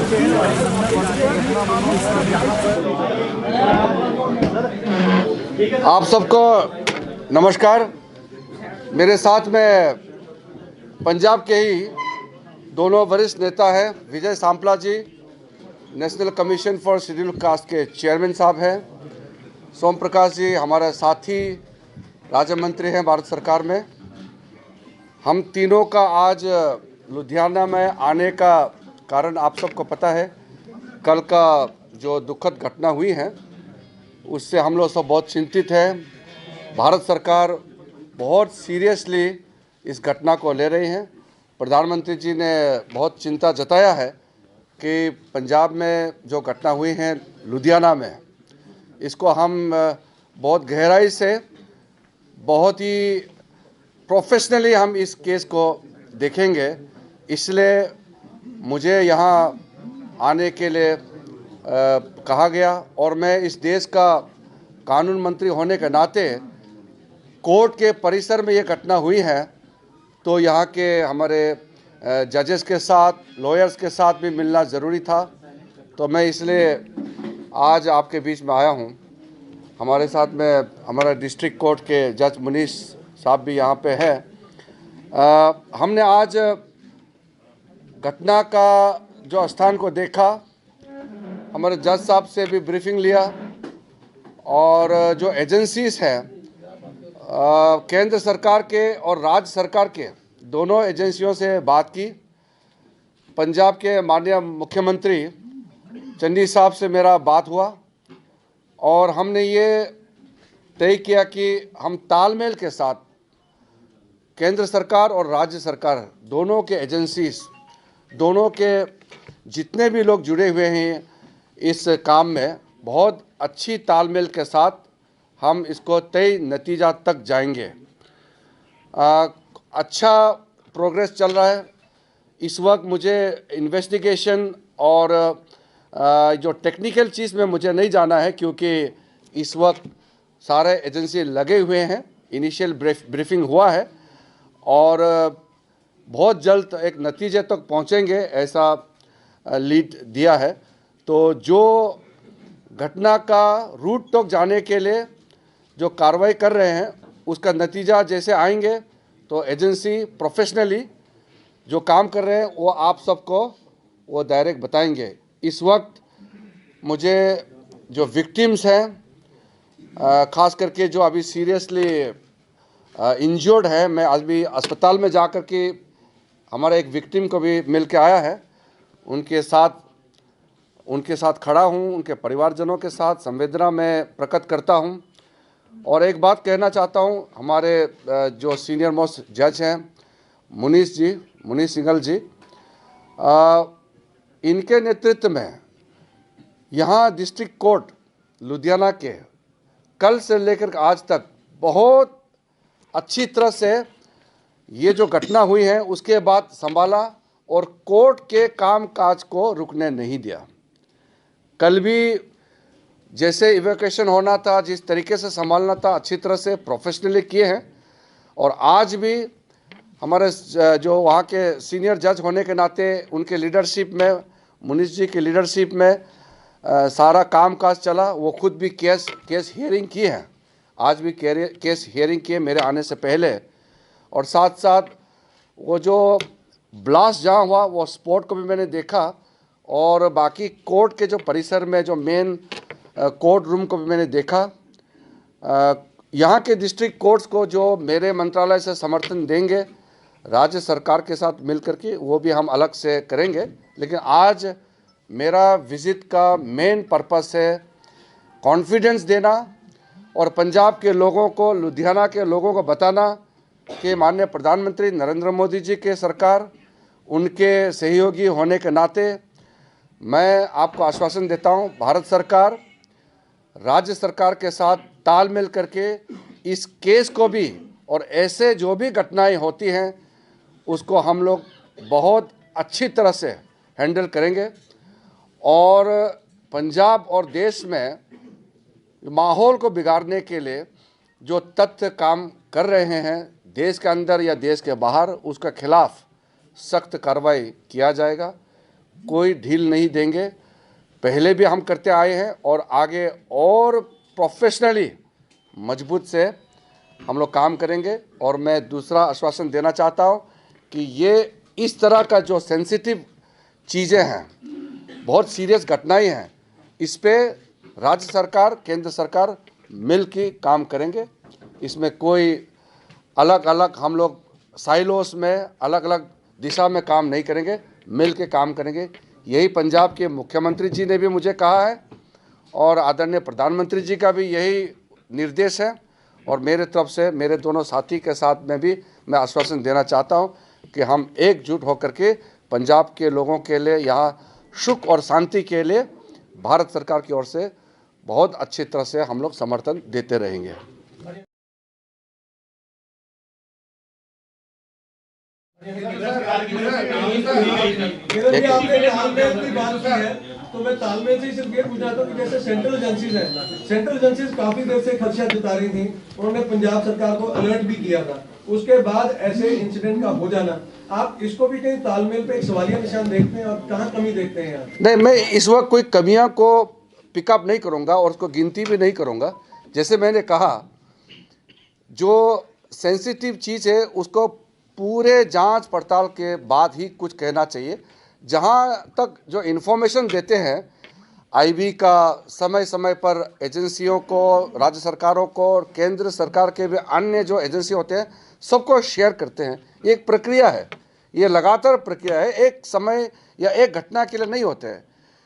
आप सबको नमस्कार। मेरे साथ में पंजाब के ही दोनों वरिष्ठ नेता हैं, Vijay Sampla ji national commission for scheduled caste के चेयरमैन साहब हैं, सोम प्रकाश जी हमारे साथी राज्य मंत्री हैं भारत सरकार में। हम तीनों का आज लुधियाना में आने का कारण आप सबको पता है। कल का जो दुखद घटना हुई है उससे हम लोग सब बहुत चिंतित हैं। भारत सरकार बहुत सीरियसली इस घटना को ले रही है। प्रधानमंत्री जी ने बहुत चिंता जताया है कि पंजाब में जो घटना हुई है लुधियाना में, इसको हम बहुत गहराई से, बहुत ही प्रोफेशनली हम इस केस को देखेंगे। इसलिए मुझे यहाँ आने के लिए कहा गया और मैं इस देश का कानून मंत्री होने के नाते कोर्ट के परिसर में ये घटना हुई है तो यहाँ के हमारे जजेस के साथ, लॉयर्स के साथ भी मिलना ज़रूरी था। तो मैं इसलिए आज आपके बीच में आया हूँ। हमारे साथ में हमारा डिस्ट्रिक्ट कोर्ट के जज मुनीश साहब भी यहाँ पे है। हमने आज घटना का जो स्थान को देखा, हमारे जज साहब से भी ब्रीफिंग लिया और जो एजेंसीज हैं केंद्र सरकार के और राज्य सरकार के दोनों एजेंसियों से बात की। पंजाब के माननीय मुख्यमंत्री चन्नी साहब से मेरा बात हुआ और हमने ये तय किया कि हम तालमेल के साथ केंद्र सरकार और राज्य सरकार दोनों के एजेंसीज, दोनों के जितने भी लोग जुड़े हुए हैं इस काम में, बहुत अच्छी तालमेल के साथ हम इसको तय नतीजा तक जाएंगे। अच्छा प्रोग्रेस चल रहा है। इस वक्त मुझे इन्वेस्टिगेशन और जो टेक्निकल चीज़ में मुझे नहीं जाना है क्योंकि इस वक्त सारे एजेंसी लगे हुए हैं। इनिशियल ब्रीफिंग हुआ है और बहुत जल्द एक नतीजे तक पहुंचेंगे ऐसा लीड दिया है। तो जो घटना का रूट तक जाने के लिए जो कार्रवाई कर रहे हैं उसका नतीजा जैसे आएंगे तो एजेंसी प्रोफेशनली जो काम कर रहे हैं वो आप सबको वो डायरेक्ट बताएंगे। इस वक्त मुझे जो विक्टिम्स हैं, ख़ास करके जो अभी सीरियसली इंजर्ड है, मैं अभी अस्पताल में जा कर के हमारे एक विक्टिम को भी मिल के आया है, उनके साथ खड़ा हूँ, उनके परिवारजनों के साथ संवेदना में प्रकट करता हूँ। और एक बात कहना चाहता हूँ, हमारे जो सीनियर मोस्ट जज हैं मुनीश सिंघल जी, इनके नेतृत्व में यहाँ डिस्ट्रिक्ट कोर्ट लुधियाना के कल से लेकर आज तक बहुत अच्छी तरह से ये जो घटना हुई है उसके बाद संभाला और कोर्ट के कामकाज को रुकने नहीं दिया। कल भी जैसे इवैक्यूएशन होना था, जिस तरीके से संभालना था, अच्छी तरह से प्रोफेशनली किए हैं। और आज भी हमारे जो वहाँ के सीनियर जज होने के नाते उनके लीडरशिप में, मुनीश जी की लीडरशिप में सारा कामकाज चला। वो खुद भी केस हियरिंग की है, आज भी केस हियरिंग किए मेरे आने से पहले। और साथ साथ वो जो ब्लास्ट जहाँ हुआ वो स्पॉट को भी मैंने देखा और बाकी कोर्ट के जो परिसर में जो मेन कोर्ट रूम को भी मैंने देखा। यहाँ के डिस्ट्रिक्ट कोर्ट्स को जो मेरे मंत्रालय से समर्थन देंगे राज्य सरकार के साथ मिलकर के, वो भी हम अलग से करेंगे। लेकिन आज मेरा विज़िट का मेन पर्पस है कॉन्फिडेंस देना और पंजाब के लोगों को, लुधियाना के लोगों को बताना कि माननीय प्रधानमंत्री नरेंद्र मोदी जी के सरकार, उनके सहयोगी होने के नाते मैं आपको आश्वासन देता हूं, भारत सरकार राज्य सरकार के साथ तालमेल करके इस केस को भी और ऐसे जो भी घटनाएं होती हैं उसको हम लोग बहुत अच्छी तरह से हैंडल करेंगे। और पंजाब और देश में माहौल को बिगाड़ने के लिए जो तथ्य काम कर रहे हैं देश के अंदर या देश के बाहर, उसका खिलाफ सख्त कार्रवाई किया जाएगा। कोई ढील नहीं देंगे। पहले भी हम करते आए हैं और आगे और प्रोफेशनली मजबूत से हम लोग काम करेंगे। और मैं दूसरा आश्वासन देना चाहता हूं कि ये इस तरह का जो सेंसिटिव चीज़ें हैं, बहुत सीरियस घटनाएं हैं, इस पे राज्य सरकार, केंद्र सरकार मिल के काम करेंगे। इसमें कोई अलग अलग हम लोग साइलोस में अलग अलग दिशा में काम नहीं करेंगे, मिल के काम करेंगे। यही पंजाब के मुख्यमंत्री जी ने भी मुझे कहा है और आदरणीय प्रधानमंत्री जी का भी यही निर्देश है। और मेरे तरफ से मेरे दोनों साथी के साथ में भी मैं आश्वासन देना चाहता हूं कि हम एकजुट होकर के पंजाब के लोगों के लिए, यहाँ सुख और शांति के लिए भारत सरकार की ओर से बहुत अच्छी तरह से हम लोग समर्थन देते रहेंगे। तो मैं तालमेल से सिर्फ ये पूछना था कि जैसे सेंट्रल एजेंसीज हैं, सेंट्रल एजेंसीज काफी देर से खदशा जता रही थी, उन्होंने पंजाब सरकार को अलर्ट भी किया था, उसके बाद ऐसे इंसिडेंट का हो जाना, आप इसको भी कहीं तालमेल पे एक सवालिया निशान देखते हैं और कहाँ कमी देखते हैं यार? नहीं, मैं इस वक्त कोई कमियां को पिकअप नहीं करूंगा और उसको गिनती भी नहीं करूंगा। जैसे मैंने कहा, जो सेंसिटिव चीज़ है उसको पूरे जांच पड़ताल के बाद ही कुछ कहना चाहिए। जहां तक जो इन्फॉर्मेशन देते हैं आईबी का, समय समय पर एजेंसियों को, राज्य सरकारों को और केंद्र सरकार के भी अन्य जो एजेंसी होते हैं सबको शेयर करते हैं। ये एक प्रक्रिया है, ये लगातार प्रक्रिया है, एक समय या एक घटना के लिए नहीं होते हैं।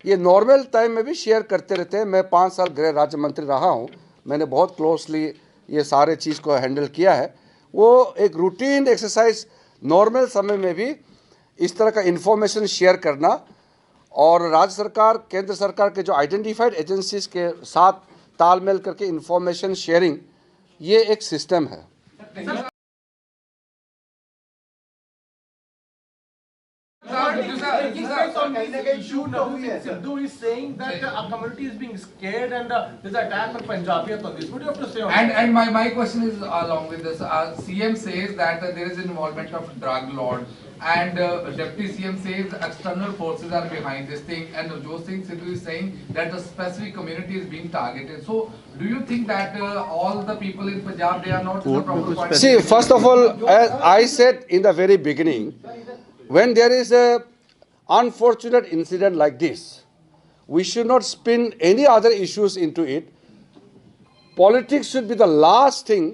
ये नॉर्मल टाइम में भी शेयर करते रहते हैं। मैं 5 साल गृह राज्य मंत्री रहा हूँ, मैंने बहुत क्लोजली ये सारे चीज़ को हैंडल किया है। वो एक रूटीन एक्सरसाइज, नॉर्मल समय में भी इस तरह का इन्फॉर्मेशन शेयर करना और राज्य सरकार, केंद्र सरकार के जो आइडेंटिफाइड एजेंसीज के साथ तालमेल करके इन्फॉर्मेशन शेयरिंग, ये एक सिस्टम है। Sidhu is saying that our community is being scared and there's an attack on Punjabiyat on this. What do you have to say on that? And my question is along with this. CM says that there is involvement of drug lord, and Deputy CM says external forces are behind this thing, and Joseph Singh Sidhu is saying that the specific community is being targeted. So, do you think that all the people in Punjab, they are not in the proper point? See, first of all, as I said in the very beginning, when there is a unfortunate incident like this, we should not spin any other issues into it. Politics should be the last thing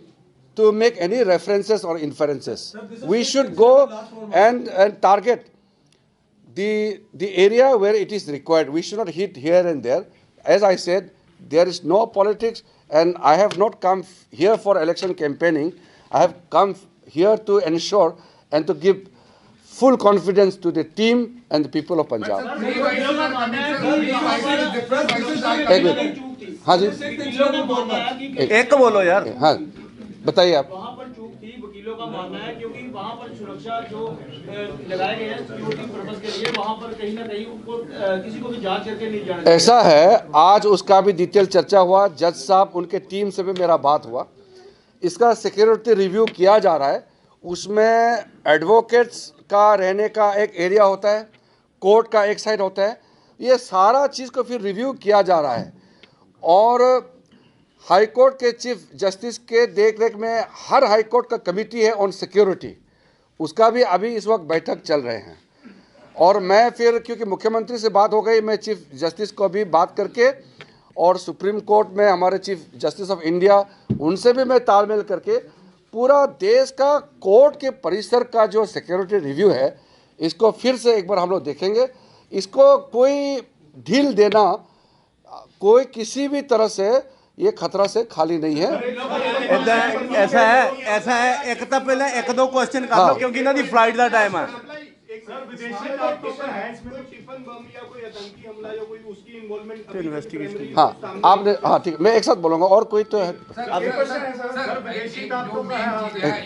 to make any references or inferences. We should go and target the area where it is required. We should not hit here and there. As I said, there is no politics, and I have not come here for election campaigning. I have come here to ensure and to give full confidence to the team and the people of Punjab. एक minute, हाँ जी, एक बोलो यार। हाँ बताइए आप। वहाँ पर चूक थी, वकीलों का मानना है, क्योंकि वहाँ पर सुरक्षा जो लगाए गए हैं सिक्योरिटी पर्पस के लिए, वहाँ पर कहीं ना कहीं उनको किसी को भी जांच करके नहीं जाना चाहिए। ऐसा है, आज उसका भी डिटेल चर्चा हुआ, जज साहब उनके टीम से भी मेरा बात हुआ। इसका सिक्योरिटी रिव्यू किया जा रहा है। उसमें एडवोकेट्स का रहने का एक एरिया होता है, कोर्ट का एक साइड होता है। ये सारा चीज़ को फिर रिव्यू किया जा रहा है और हाई कोर्ट के चीफ जस्टिस के देखरेख में हर हाई कोर्ट का कमेटी है ऑन सिक्योरिटी, उसका भी अभी इस वक्त बैठक चल रहे हैं। और मैं फिर, क्योंकि मुख्यमंत्री से बात हो गई, मैं चीफ जस्टिस को भी बात करके और सुप्रीम कोर्ट में हमारे चीफ जस्टिस ऑफ इंडिया, उनसे भी मैं तालमेल करके पूरा देश का कोर्ट के परिसर का जो सिक्योरिटी रिव्यू है, इसको फिर से एक बार हम लोग देखेंगे। इसको कोई ढील देना, कोई किसी भी तरह से ये खतरा से खाली नहीं है। ऐसा है एक तो पहले एक दो क्वेश्चन कर लो क्योंकि ना दी फ्लाइट का टाइम है। हाँ आपने, हाँ ठीक, मैं एक साथ बोलूँगा और कोई तो है।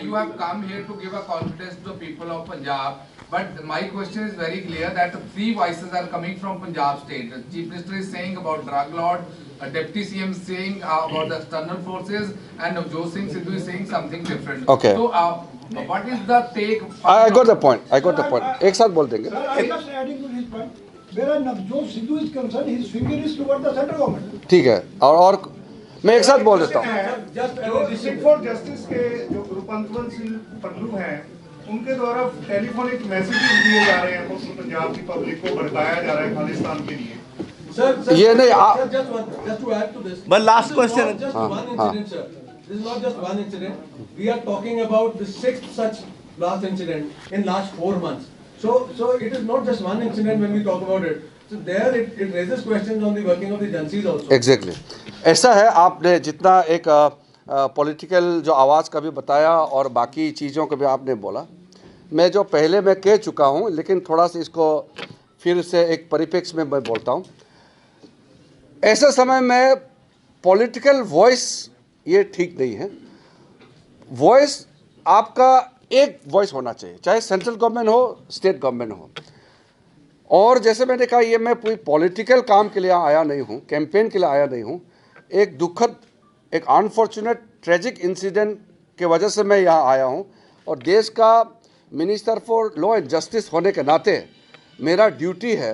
You have come here to give a confidence to the people of Punjab, but my question is very clear that 3 voices are coming from Punjab state. The Chief Minister is saying about drug lord, Deputy CM is saying about the external forces, and Joseph Singh Sidhu is saying something different. Okay. So, what is the take? I got the point. I got the point. एक साथ बोल देंगे। where Navjot Sidhu is concerned, his finger is toward the central government. ठीक है, और मैं एक साथ बोल देता हूँ। जस्ट सिट फॉर जस्टिस के जो रूपांतरण पन्नू हैं, उनके द्वारा टेलीफोनिक मैसेजेस दिए जा रहे हैं मुस्लिम पंजाब की पब्लिक को भड़काया जा रहा है खालिस्तान के लिए। Sir, ये नहीं, just to add to this. But last question. Just one incident, sir. This is not just one incident. We are talking about the 6th such blast incident in last 4 months. So it is not just one incident when we talk about it. So there it raises questions on the working of the agencies also. Exactly ऐसा है। आपने जितना एक political जो आवाज़ का भी बताया और बाकी चीज़ों का भी आपने बोला, मैं जो पहले मैं कह चुका हूँ, लेकिन थोड़ा सा इसको फिर से एक परिप्रेक्ष्य में मैं बोलता हूँ। ऐसे समय में पॉलिटिकल वॉइस ये ठीक नहीं है। वॉइस आपका एक वॉइस होना चाहिए, चाहे सेंट्रल गवर्नमेंट हो, स्टेट गवर्नमेंट हो। और जैसे मैंने कहा, ये मैं पूरी पॉलिटिकल काम के लिए आया नहीं हूँ, कैंपेन के लिए आया नहीं हूँ। एक दुखद, एक अनफॉर्चुनेट ट्रेजिक इंसिडेंट के वजह से मैं यहाँ आया हूँ, और देश का minister for law and justice होने के नाते मेरा ड्यूटी है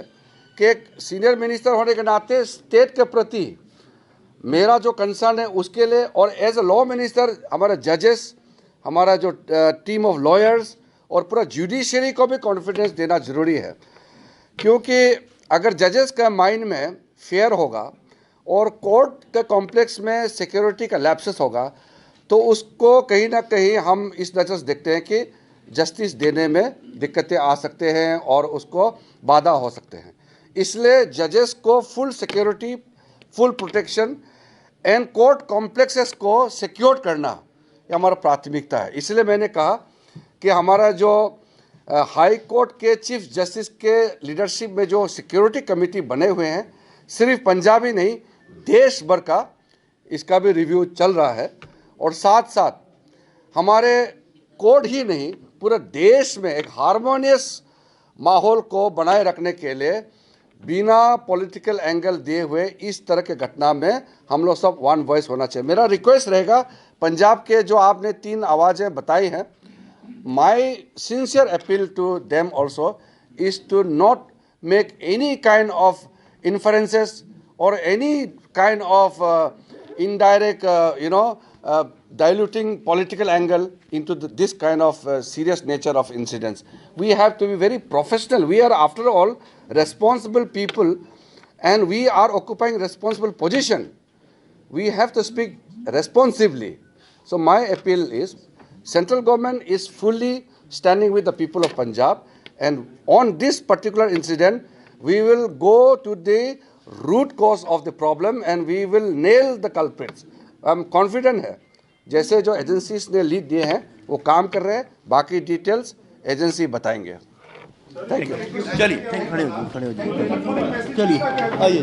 कि एक सीनियर मिनिस्टर होने के नाते स्टेट के प्रति मेरा जो कंसर्न है उसके लिए, और एज अ लॉ मिनिस्टर हमारे जजेस, हमारा जो टीम ऑफ लॉयर्स और पूरा जुडिशरी को भी कॉन्फिडेंस देना ज़रूरी है। क्योंकि अगर जजेस का माइंड में फेयर होगा और कोर्ट के कॉम्प्लेक्स में सिक्योरिटी का लैप्सेस होगा, तो उसको कहीं ना कहीं हम इस नज़र से देखते हैं कि जस्टिस देने में दिक्कतें आ सकते हैं और उसको बाधा हो सकते हैं। इसलिए जजेस को full security, full protection and court complexes को सिक्योर करना ये हमारा प्राथमिकता है। इसलिए मैंने कहा कि हमारा जो हाई कोर्ट के चीफ जस्टिस के लीडरशिप में जो सिक्योरिटी कमेटी बने हुए हैं, सिर्फ पंजाब ही नहीं, देश भर का इसका भी रिव्यू चल रहा है। और साथ साथ हमारे कोर्ट ही नहीं, पूरे देश में एक हार्मोनियस माहौल को बनाए रखने के लिए बिना पॉलिटिकल एंगल दिए हुए इस तरह के घटना में हम लोग सब वन वॉइस होना चाहिए। मेरा रिक्वेस्ट रहेगा, पंजाब के जो आपने 3 आवाज़ें बताई हैं, my sincere appeal to them also is to not make any kind of inferences or any kind of indirect, diluting political angle into this kind of serious nature of incidents. We have to be very professional. We are, after all, responsible people, and we are occupying responsible position. We have to speak responsibly. So my appeal is, central government is fully standing with the people of Punjab, and on this particular incident, we will go to the root cause of the problem and we will nail the culprits. I'm confident है, जैसे जो agencies ने lead दिए हैं वो काम कर रहे हैं, बाकी डिटेल्स एजेंसी बताएंगे। Thank you. चलिए, खड़े हो जाइए, चलिए आइए।